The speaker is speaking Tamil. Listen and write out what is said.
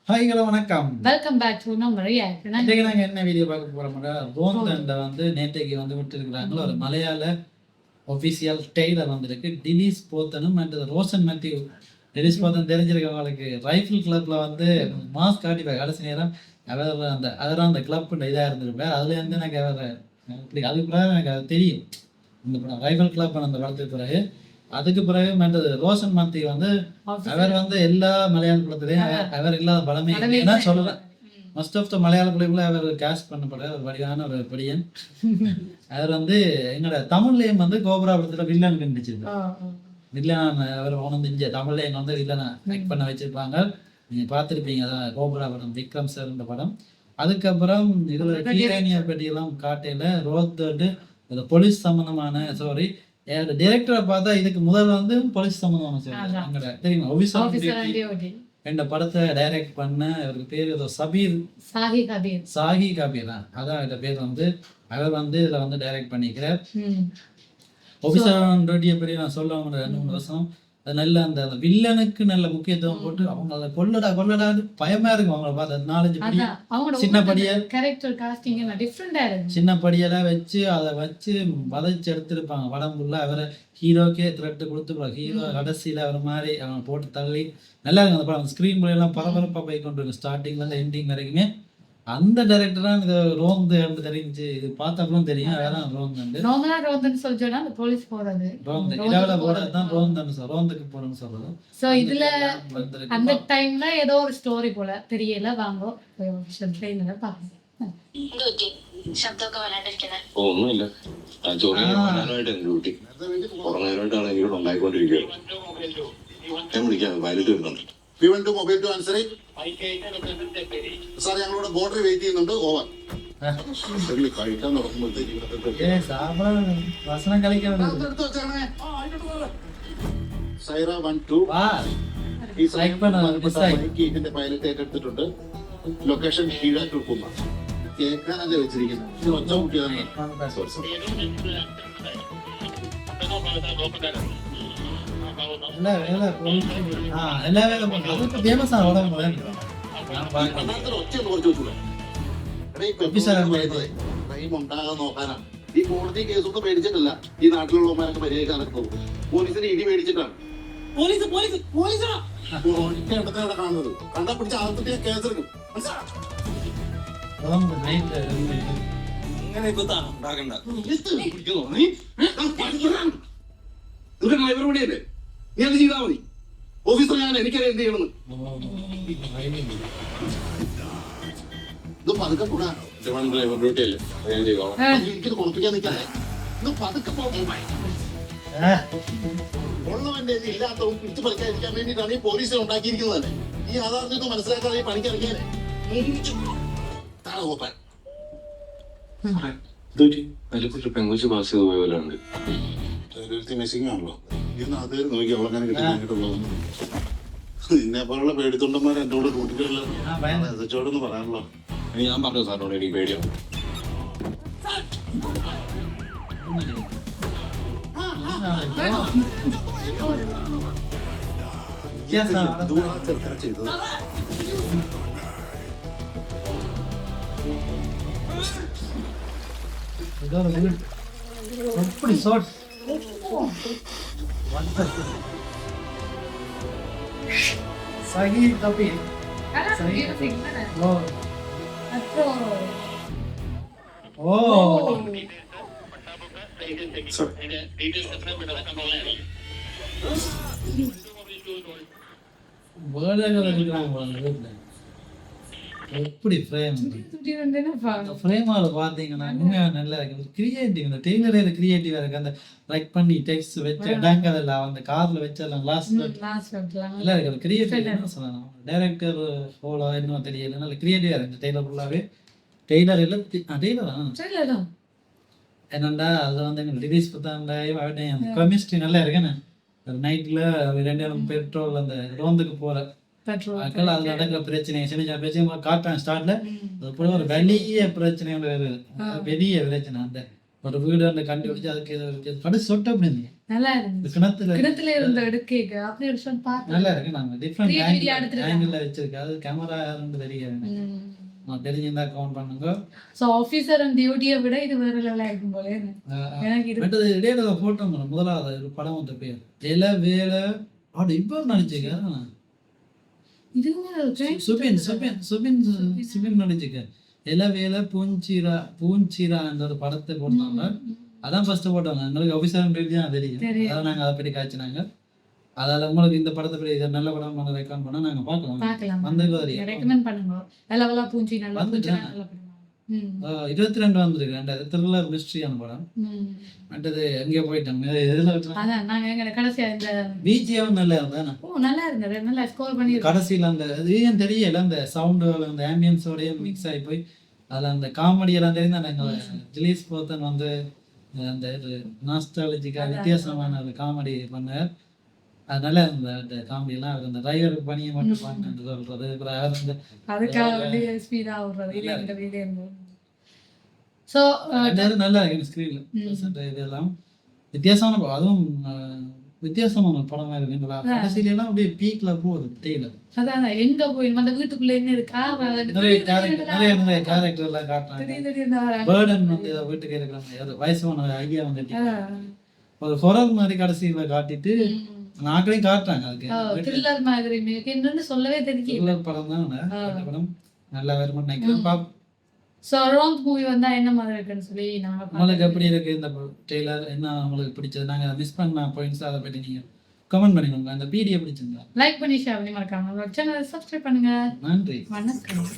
ஹாய் ஹலோ வணக்கம். வெல்கம் பேக் டு நம்ம ரியாக்ஷன். இன்னைக்கு நாங்கள் என்ன வீடியோ பார்க்க போகிறோம்னா, ரோந்தண்டை வந்து நேற்றைக்கு வந்து விட்டுருக்குறாங்களோ ஒரு மலையாள ஒஃபிஷியல் டெய்லர் வந்திருக்கு. டினிஸ் போத்தனும் அண்ட் ரோஷன் மேத்யூ. டினிஸ் போத்தன் தெரிஞ்சிருக்கவங்களுக்கு ரைஃபிள் கிளப்பில் வந்து மாஸ்க் காட்டிப்பார். கடைசி நேரம் அவர் அந்த கிளப் இதாக இருந்திருப்பார். அதுல இருந்து எனக்கு அதுக்கு பிறகு எனக்கு அது தெரியும். இந்த படம் ரைஃபிள் கிளப் அந்த படத்துக்கு பிறகு அதுக்கு பிறகு மற்றது ரோஷன் மேத்யூ வந்து அவர் வந்து எல்லா மலையாள படத்துலையும் அவர் இல்லாத படமே என்ன சொல்லலாம். மோஸ்ட் ஆஃப் த மலையாள படக்குள்ள அவர் கேஸ்ட் பண்ணப்படுற ஒரு வடிவான ஒரு படியன். அவர் வந்து எங்களோட தமிழ்லையும் வந்து கோபுரா படத்துல வில்லன் கண்டிச்சிருக்காரு. வில்லன் அவர் உணர்ந்து இங்கே தமிழ்ல எங்க வந்து வில்லனை ஆக்ட் பண்ண வச்சிருப்பாங்க. நீங்க பார்த்துருப்பீங்க. அதான் கோபுரா படம், விக்ரம் சார் இந்த படம். அதுக்கப்புறம் இதுல ஹீரோயினியை பற்றியெல்லாம் காட்டையில ரோத்தோடு போலீஸ் சம்பந்தமான டைரக்டரை பார்த்தா இதுக்கு முதல் வந்து போலீஸ் சம்பந்தமான தெரியுமா என்ற படத்தை டைரக்ட் பண்ண அவருக்கு பேர் ஏதோ சாஹி கபீர் அதான் இந்த பேர் வந்து அவர் வந்து இதுல வந்து டைரக்ட் பண்ணிக்கிறார். ஆஃபீஸர் டோட்டியை பற்றி நான் சொல்ல 2-3 வருஷம் அது நல்ல அந்த வில்லனுக்கு நல்ல முக்கியத்துவம் போட்டு அவங்க அதை கொல்லடா பயமா இருக்கும். அவங்கள பார்த்து 4-5 படி சின்ன படியெல்லாம் வச்சு அதை வச்சு வதைச்சு எடுத்திருப்பாங்க. படம் ஃபுல்லா அவரை ஹீரோக்கே த்ரெட்டு கொடுத்துருப்பாங்க. ஹீரோ கடைசியில அவர் மாதிரி அவங்க போட்டு தள்ளி நல்லா இருக்கும். அந்த படம் ஸ்கிரீன் எல்லாம் பரபரப்பா போய் கொண்டு இருக்கும். ஸ்டார்டிங்ல இருந்து எண்டிங் வரைக்குமே அந்த டைரக்டர் தான் இது ரோந்து தெரிஞ்சு இது பார்த்தப்பறம் தெரியும். அதான் ரோந்துன்னு சொல்லிச்சோன்னா அந்த போலீஸ் போறது ரோந்து இடாவில போறது தான் ரோந்துக்கு போறோம்னு சொல்றது. சோ இதுல அந்த டைம்ல ஏதோ ஒரு ஸ்டோரி போல தெரியல. വാങ്ങോ ட்ரெயினரை பார்க்கலாம். ശബ്ദമൊക്കെ വരാണ്ടിരിക്കുന്നത് ഒന്നുമില്ല. ആ ചോറി വരാനായിട്ട് എന്റെ ഡ്യൂട്ടി കുറെ നേരമായിട്ടാണ് ഇവിടെ ഉണ്ടായിക്കൊണ്ടിരിക്കുകയാണ്. ഞാൻ വിളിക്കാം. വയലിട്ട് വരുന്നുണ്ട്. Mobile to answer. സാർ ഞങ്ങളോട് ബോർഡർ വെയിറ്റ് ചെയ്യുന്നുണ്ട്. ഓവർ. കഴിക്കാൻ സൈറ 1-2 ഇതിന്റെ പൈലറ്റ് ഏറ്റെടുത്തിട്ടുണ്ട്. ലൊക്കേഷൻ കീഴാറ്റൂർക്കുമ്മ. കേൾക്കാനല്ലേ വെച്ചിരിക്കുന്നത്. ഒച്ച കുട്ടിയാണ്. നോക്കാനാണ് ഈ കോടതി കേസൊന്നും പേടിച്ചിട്ടില്ല. ഈ നാട്ടിലുള്ളവന്മാരൊക്കെ പരിഹരിക്കാനൊക്കെ പോലീസിന് ഇടി പേടിച്ചിട്ടാണ്. ഇടത്തെ കാണുന്നത് കണ്ടാ പിടിച്ച ആദ്യത്തെ കേസെടുക്കും. അങ്ങനെ ഡ്രൈവർ കൂടിയല്ലേ. നീ അത് ചെയ്താൽ മതി. ഓഫീസർ ഞാൻ എനിക്കറിയാം എന്ത് ചെയ്യണമെന്ന്. ഇത് പതുക്കെ കൂടാ. ഡ്രൈവർ ഡ്യൂട്ടി അല്ലേ എനിക്കിത് കുളപ്പിക്കാൻ നിൽക്കാതെ ഇത് പതുക്കെ ഉള്ളവന്റെ ഇല്ലാത്തവും പിടിച്ചു പറിക്കാതിരിക്കാൻ വേണ്ടിയിട്ടാണ് ഈ പോലീസിനെ ഉണ്ടാക്കിയിരിക്കുന്നത്. ഈ യാഥാർത്ഥ്യം മനസ്സിലാക്കാതെ ഈ പണിക്കിറങ്ങിയാലേ താഴെ പെങ്കുച്ച് പാസ് ചെയ്ത് പോയ പോലെ ഉണ്ട്. മെസ്സിങ് ആണല്ലോ. അത് നോക്കി അവളങ്ങനെ കിട്ടുന്നുള്ളൂ. നിന്നെപ്പോലുള്ള പേടിത്തൊണ്ടന്മാർ എൻ്റെ കൂടെ കൂട്ടികളോടൊന്ന് പറയാനല്ലോ. ഞാൻ പറഞ്ഞു സാറിനോട് എനിക്ക് പേടിയോ. ചെയ്തത് Sahi Kapil. எப்படி ஃப்ரேமால பாத்தீங்கன்னா நல்லா இருக்கு. கிரியேட்டிவ் இந்த டெய்லரே கிரியேட்டிவா இருக்கு. அந்த லைக் பண்ணி டெக்ஸ்ட் வச்சு டங்கதெல்லாம் அந்த கார்ல வச்செல்லாம் லாஸ்ட் நல்லா இருக்கு. கிரியேட்டிவ் சொல்லலாம். டைரக்டர் ஃபோலோ இன்னும் தெரியல. நல்ல கிரியேட்டிவா இருக்கு டெய்லர் ஃபுல்லாவே. டெய்லர் இல்ல டெய்லர் தான் என்னண்டா அது வந்து எங்க ரிலீஸ் பார்த்தாங்க. கெமிஸ்ட்ரி நல்லா இருக்குன்னு நைட்ல 2 பெட்ரோல் அந்த ரோந்துக்கு போற மக்கள் அது நடக்கிற பிரச்சனை சின்ன சின்ன பிரச்சனை காட்டான். ஸ்டார்ட்ல ஒரு பெரிய பிரச்சனை பெரிய பிரச்சனை அந்த ஒரு வீடு அந்த கண்டுபிடிச்சு அதுக்கு ஏதோ கடைசி சொட்ட அப்படி இருந்தீங்க நல்லா இருந்துச்சு. கிணத்துல கிணத்துல இருந்து எடுக்க அப்படி ஒரு ஷாட் பார்த்தேன். நல்லா இருக்கு. நாங்க டிஃப்ரெண்ட் Creativity எடுத்திருக்காங்க. ஆங்கிள் வச்சிருக்கு. அது கேமரா யாருன்னு தெரியாது. நான் தெரிஞ்சிருந்தா கவுண்ட் பண்ணுங்க. ஸோ ஆஃபீஸர் அண்ட் டியூட்டியை விட இது வேற லெவலாக இருக்கும் போல எனக்கு இது. மற்றது இடையில போட்டோ முதலாவது ஒரு படம் வந்து பேர் எல வேலை அப்படி இப்போ நடிச்சுக்க இதுவும் சுபின் சுபின் சுபின் சுபின் நடிச்சுக்க எல வேலை பூஞ்சீரா என்ற ஒரு படத்தை போட்டாங்க. அதான் ஃபர்ஸ்ட் போட்டாங்க. எங்களுக்கு ஆஃபீஸர் தான் தெரியும். அதான் நாங்கள் அதை பற்றி காய்ச்சினாங்க. அதால உங்களுக்கு இந்த படத்தை பற்றி இதை நல்ல படம் ரெக்கார்ட் பண்ணா நாங்க பார்க்கலாம். வந்து ரெக்கமெண்ட் பண்ணுங்க. லெவலா பூஞ்சி நல்லா வந்துட்டு 22 வந்திருக்கு. அந்த த்ரில்லர் மிஸ்ட்ரியான படம். மற்றது எங்கே போயிட்டாங்க அதான் நாங்க கடைசியா இந்த பிஜிஎம் நல்லா இருந்தா நல்லா இருந்தது. நல்லா ஸ்கோர் பண்ணி கடைசியில் அந்த இது ஏன் தெரியல அந்த சவுண்டுகள் அந்த ஆம்பியன்ஸோடய மிக்ஸ் ஆகி போய் அதில் அந்த காமெடி எல்லாம் தெரிந்து அந்த திலீஸ் போத்தன் வந்து அந்த நாஸ்டாலஜிக்காக வித்தியாசமான ஒரு காமெடி பண்ணார். அதனால அந்த காமெடி எல்லாம் அந்த டிரைவர் பணியை மட்டும் பண்ணு சொல்றது அதுக்காக ஸ்பீடா ஓடுறது. ஸோ நல்லா இருக்கு ஸ்க்ரீன்ல இதெல்லாம் வித்தியாசமான அதுவும் வித்தியாசமான படமா இருக்குங்களா. கடைசியிலாம் அப்படியே பீக்ல போகுது தெரியல. அதான் எங்க போய் அந்த வீட்டுக்குள்ள என்ன இருக்கா நிறைய கேரக்டர் எல்லாம் காட்டுறாங்க. பேர்டன் வந்து வீட்டுக்கு இருக்கிற வயசான ஐயா வந்து ஒரு ஹொரர் மாதிரி கடைசியில காட்டிட்டு நாக்களையும் காட்டுறாங்க. அதுக்கு த்ரில்லர் மாதிரி என்னன்னு சொல்லவே தெரியல. த்ரில்லர் படம் தான் படம் நல்லா வருமா நினைக்கிறேன். பாப்போம். ஸோ அரௌண்ட் மூவி வந்தா என்ன மாதிரி இருக்குன்னு சொல்லி நாங்கள் உங்களுக்கு எப்படி இருக்கு இந்த ட்ரெய்லர், என்ன உங்களுக்கு பிடிச்சது, நாங்கள் மிஸ் பண்ண பாயிண்ட்ஸ் அதை பற்றி நீங்கள் கமெண்ட் பண்ணிக்கோங்க. அந்த வீடியோ பிடிச்சிருந்தா லைக் பண்ணி ஷேர் பண்ணி மறக்காம சேனலை சப்ஸ்கிரைப் பண்ணுங்க. நன்றி, வணக்கம்.